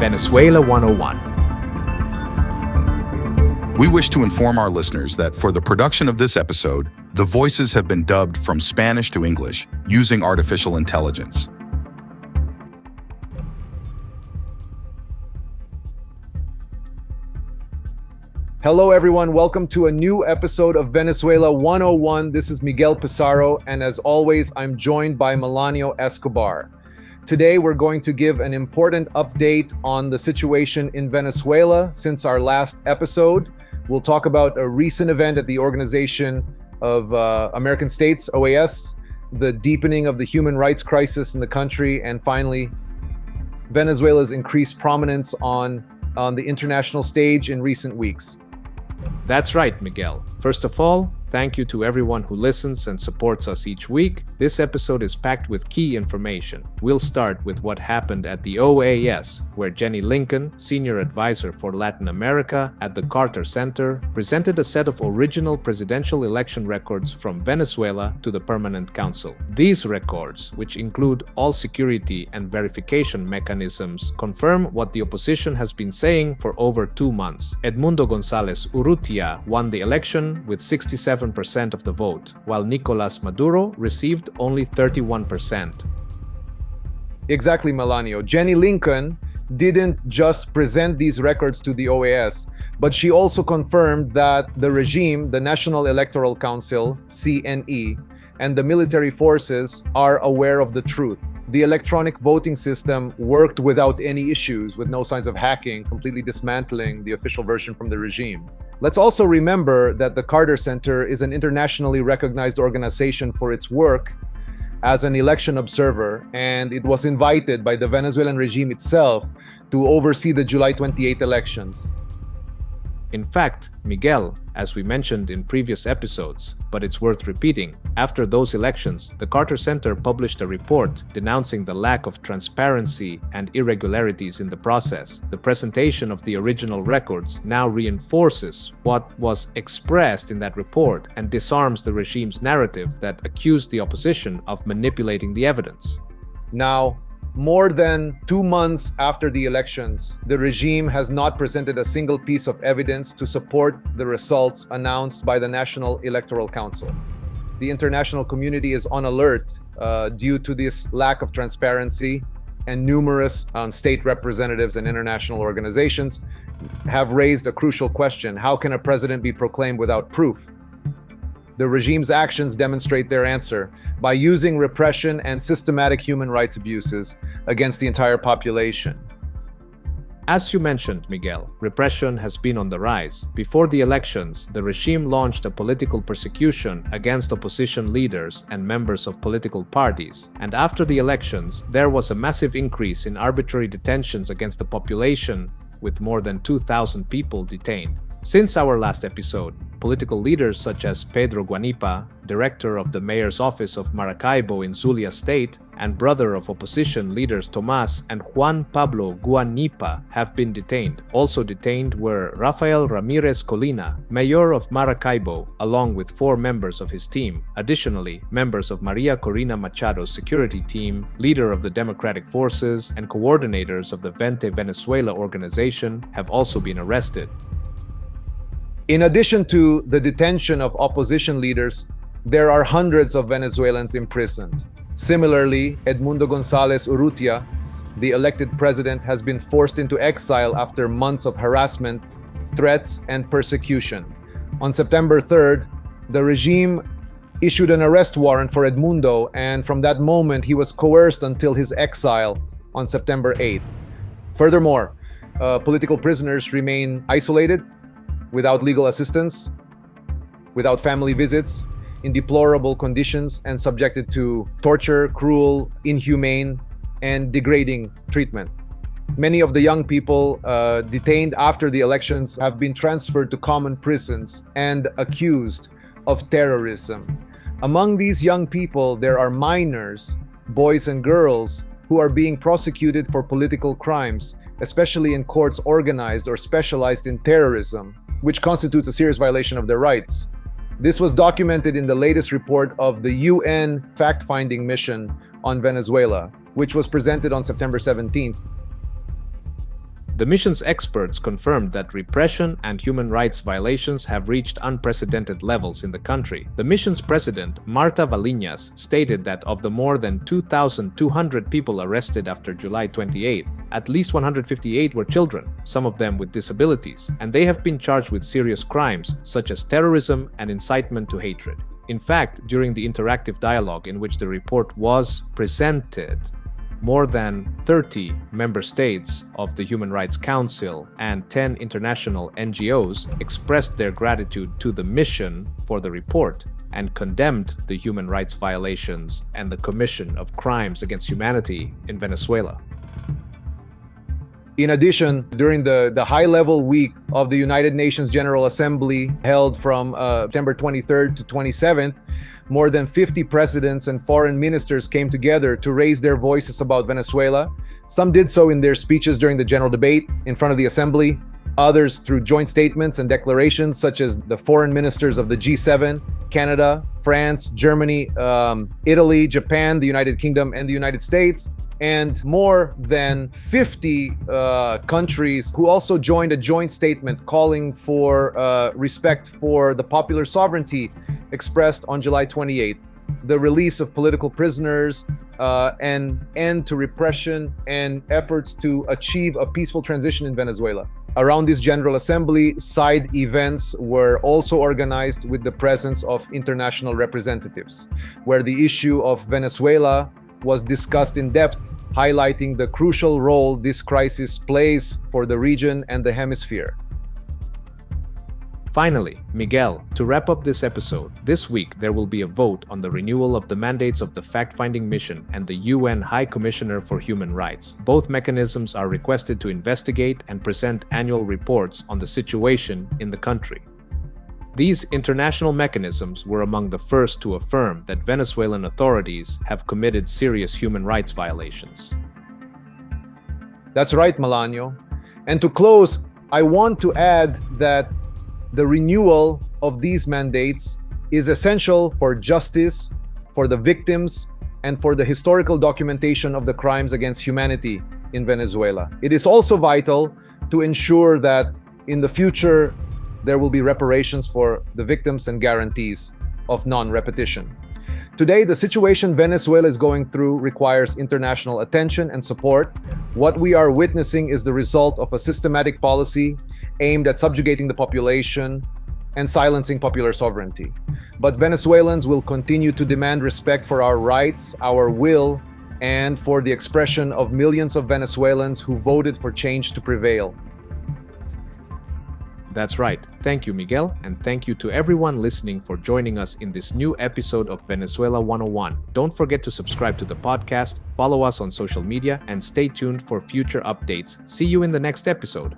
Venezuela 101. We wish to inform our listeners that for the production of this episode, the voices have been dubbed from Spanish to English using artificial intelligence. Hello, everyone. Welcome to a new episode of Venezuela 101. This is Miguel Pizarro, and as always, I'm joined by Melanio Escobar. Today, we're going to give an important update on the situation in Venezuela since our last episode. We'll talk about a recent event at the Organization of American States, OAS, the deepening of the human rights crisis in the country, and finally, Venezuela's increased prominence on the international stage in recent weeks. That's right, Miguel. First of all, thank you to everyone who listens and supports us each week. This episode is packed with key information. We'll start with what happened at the OAS, where Jenny Lincoln, Senior Advisor for Latin America at the Carter Center, presented a set of original presidential election records from Venezuela to the Permanent Council. These records, which include all security and verification mechanisms, confirm what the opposition has been saying for over 2 months. Edmundo González Urrutia won the election with 67% of the vote, while Nicolás Maduro received only 31%. Exactly, Melanio. Jenny Lincoln didn't just present these records to the OAS, but she also confirmed that the regime, the National Electoral Council, CNE, and the military forces are aware of the truth. The electronic voting system worked without any issues, with no signs of hacking, completely dismantling the official version from the regime. Let's also remember that the Carter Center is an internationally recognized organization for its work as an election observer, and it was invited by the Venezuelan regime itself to oversee the July 28 elections. In fact, Miguel, as we mentioned in previous episodes, but it's worth repeating, after those elections, the Carter Center published a report denouncing the lack of transparency and irregularities in the process. The presentation of the original records now reinforces what was expressed in that report and disarms the regime's narrative that accused the opposition of manipulating the evidence. Now, more than 2 months after the elections, the regime has not presented a single piece of evidence to support the results announced by the National Electoral Council. The international community is on alert due to this lack of transparency, and numerous state representatives and international organizations have raised a crucial question: how can a president be proclaimed without proof? The regime's actions demonstrate their answer by using repression and systematic human rights abuses against the entire population. As you mentioned, Miguel, repression has been on the rise. Before the elections, the regime launched a political persecution against opposition leaders and members of political parties. And after the elections, there was a massive increase in arbitrary detentions against the population, with more than 2,000 people detained. Since our last episode, political leaders such as Pedro Guanipa, director of the mayor's office of Maracaibo in Zulia State, and brother of opposition leaders Tomás and Juan Pablo Guanipa, have been detained. Also detained were Rafael Ramirez Colina, mayor of Maracaibo, along with 4 members of his team. Additionally, members of Maria Corina Machado's security team, leader of the Democratic Forces, and coordinators of the Vente Venezuela organization have also been arrested. In addition to the detention of opposition leaders, there are hundreds of Venezuelans imprisoned. Similarly, Edmundo González Urrutia, the elected president, has been forced into exile after months of harassment, threats, and persecution. On September 3rd, the regime issued an arrest warrant for Edmundo, and from that moment, he was coerced until his exile on September 8th. Furthermore, political prisoners remain isolated, without legal assistance, without family visits, in deplorable conditions, and subjected to torture, cruel, inhumane, and degrading treatment. Many of the young people detained after the elections have been transferred to common prisons and accused of terrorism. Among these young people, there are minors, boys and girls, who are being prosecuted for political crimes, especially in courts organized or specialized in terrorism, which constitutes a serious violation of their rights. This was documented in the latest report of the UN fact-finding mission on Venezuela, which was presented on September 17th. The mission's experts confirmed that repression and human rights violations have reached unprecedented levels in the country. The mission's president, Marta Valiñas, stated that of the more than 2,200 people arrested after July 28th, at least 158 were children, some of them with disabilities, and they have been charged with serious crimes such as terrorism and incitement to hatred. In fact, during the interactive dialogue in which the report was presented, more than 30 member states of the Human Rights Council and 10 international NGOs expressed their gratitude to the mission for the report and condemned the human rights violations and the commission of crimes against humanity in Venezuela. In addition, during the high-level week of the United Nations General Assembly held from September 23rd to 27th, more than 50 presidents and foreign ministers came together to raise their voices about Venezuela. Some did so in their speeches during the general debate in front of the Assembly, others through joint statements and declarations such as the foreign ministers of the G7, Canada, France, Germany, Italy, Japan, the United Kingdom, and the United States, and more than 50 countries who also joined a joint statement calling for respect for the popular sovereignty expressed on July 28th, the release of political prisoners, an end to repression, and efforts to achieve a peaceful transition in Venezuela. Around this General Assembly, side events were also organized with the presence of international representatives, where the issue of Venezuela was discussed in depth, highlighting the crucial role this crisis plays for the region and the hemisphere. Finally, Miguel, to wrap up this episode, this week there will be a vote on the renewal of the mandates of the fact-finding mission and the UN High Commissioner for Human Rights. Both mechanisms are requested to investigate and present annual reports on the situation in the country. These international mechanisms were among the first to affirm that Venezuelan authorities have committed serious human rights violations. That's right, Melanio. And to close, I want to add that the renewal of these mandates is essential for justice, for the victims, and for the historical documentation of the crimes against humanity in Venezuela. It is also vital to ensure that in the future there will be reparations for the victims and guarantees of non-repetition. Today, the situation Venezuela is going through requires international attention and support. What we are witnessing is the result of a systematic policy aimed at subjugating the population and silencing popular sovereignty. But Venezuelans will continue to demand respect for our rights, our will, and for the expression of millions of Venezuelans who voted for change to prevail. That's right. Thank you, Miguel, and thank you to everyone listening for joining us in this new episode of Venezuela 101. Don't forget to subscribe to the podcast, follow us on social media, and stay tuned for future updates. See you in the next episode.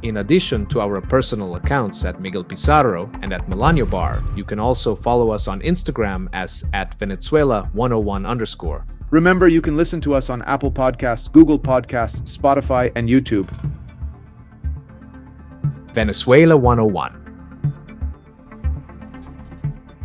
In addition to our personal accounts at Miguel Pizarro and at Melanio Bar, you can also follow us on Instagram as @Venezuela101_. Remember, you can listen to us on Apple Podcasts, Google Podcasts, Spotify, and YouTube. Venezuela 101.